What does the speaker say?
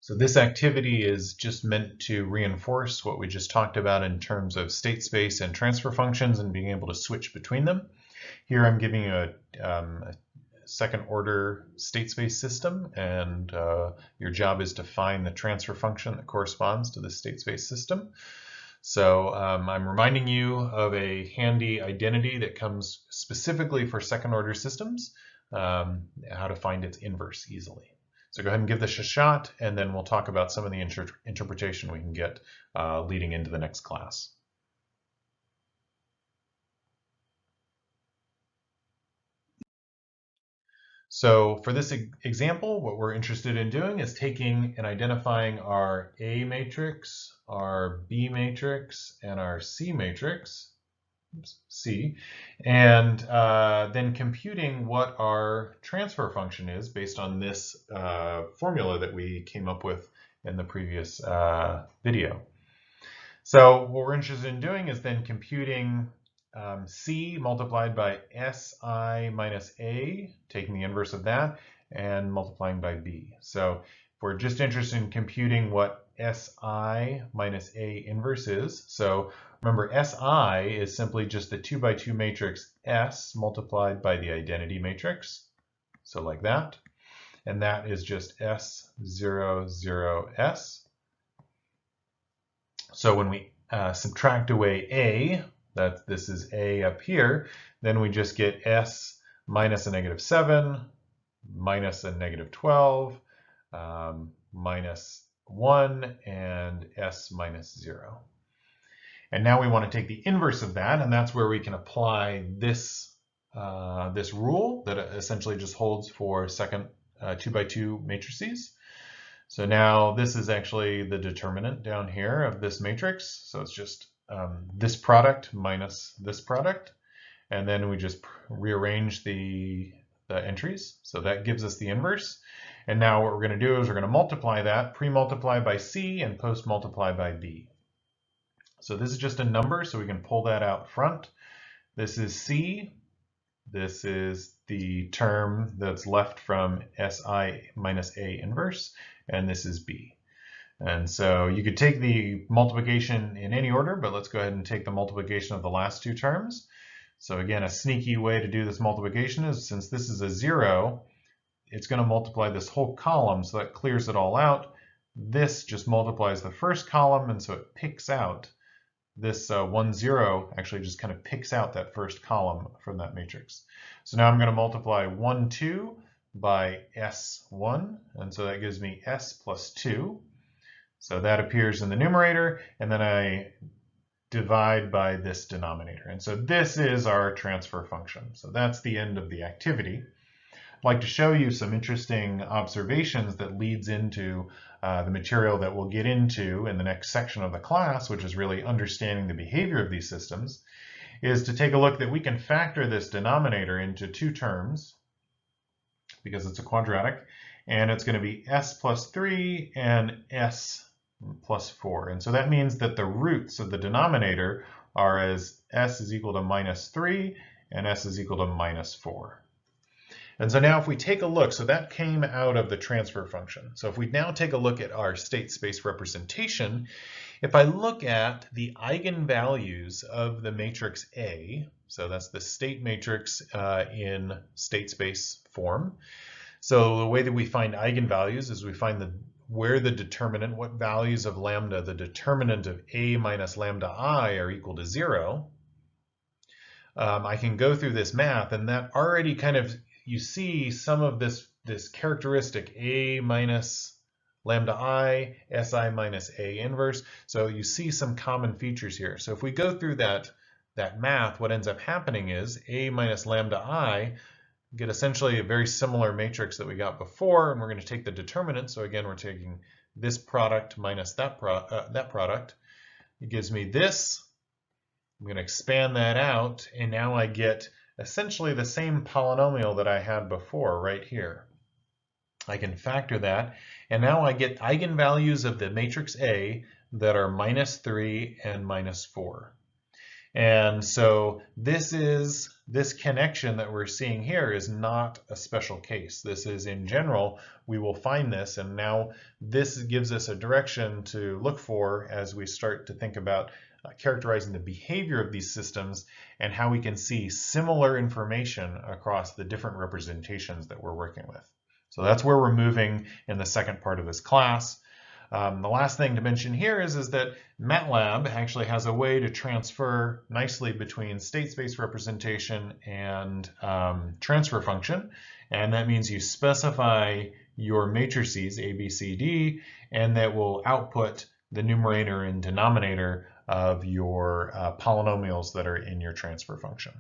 So this activity is just meant to reinforce what we just talked about in terms of state space and transfer functions and being able to switch between them. Here I'm giving you a second order state space system, and your job is to find the transfer function that corresponds to the state space system. So I'm reminding you of a handy identity that comes specifically for second order systems, how to find its inverse easily. So go ahead and give this a shot, and then we'll talk about some of the interpretation we can get leading into the next class. So for this example, what we're interested in doing is taking and identifying our A matrix, our B matrix, and our C matrix, C, and then computing what our transfer function is based on this formula that we came up with in the previous video. So what we're interested in doing is then computing C multiplied by SI minus A, taking the inverse of that, and multiplying by B. So if we're just interested in computing what SI minus A inverse is, so remember SI is simply just the 2 by 2 matrix S multiplied by the identity matrix, so like that. And that is just S0, 0, S. So when we subtract away A, this is A up here, then we just get S minus a negative 7, minus a negative 12, minus 1, and S minus 0. And now we want to take the inverse of that, and that's where we can apply this, this rule that essentially just holds for second 2 by 2 matrices. So now this is actually the determinant down here of this matrix. So it's just this product minus this product. And then we just rearrange the entries. So that gives us the inverse. And now what we're going to do is we're going to multiply that, pre-multiply by C and post-multiply by B. So this is just a number, so we can pull that out front. This is C. This is the term that's left from SI minus A inverse, and this is B. And so you could take the multiplication in any order, but let's go ahead and take the multiplication of the last two terms. So again, a sneaky way to do this multiplication is, since this is a 0, it's going to multiply this whole column, so that clears it all out. This just multiplies the first column, and so it picks out this 1, 0 actually just kind of picks out that first column from that matrix. So now I'm going to multiply 1, 2 by S1, and so that gives me S plus 2. So that appears in the numerator, and then I divide by this denominator. And so this is our transfer function. So that's the end of the activity. I'd like to show you some interesting observations that leads into the material that we'll get into in the next section of the class, which is really understanding the behavior of these systems, is to take a look that we can factor this denominator into two terms because it's a quadratic, and it's going to be S plus 3 and S plus 4. And so that means that the roots of the denominator are as S is equal to minus 3 and S is equal to minus 4. And so now if we take a look, so that came out of the transfer function. So if we now take a look at our state space representation, if I look at the eigenvalues of the matrix A, so that's the state matrix in state space form. So the way that we find eigenvalues is we find where the determinant, what values of lambda, the determinant of A minus lambda I are equal to 0. I can go through this math, and that already kind of, you see some of this characteristic A minus lambda I, SI minus A inverse. So you see some common features here. So if we go through that math, what ends up happening is A minus lambda I get essentially a very similar matrix that we got before, and we're going to take the determinant. So again, we're taking this product minus that product. It gives me this. I'm going to expand that out, and now I get essentially the same polynomial that I had before right here. I can factor that, and now I get eigenvalues of the matrix A that are minus 3 and minus 4. And so this connection that we're seeing here is not a special case. This is in general, we will find this, and now this gives us a direction to look for as we start to think about characterizing the behavior of these systems and how we can see similar information across the different representations that we're working with. So that's where we're moving in the second part of this class. The last thing to mention here is that MATLAB actually has a way to transfer nicely between state space representation and transfer function. And that means you specify your matrices, A, B, C, D, and that will output the numerator and denominator of your polynomials that are in your transfer function.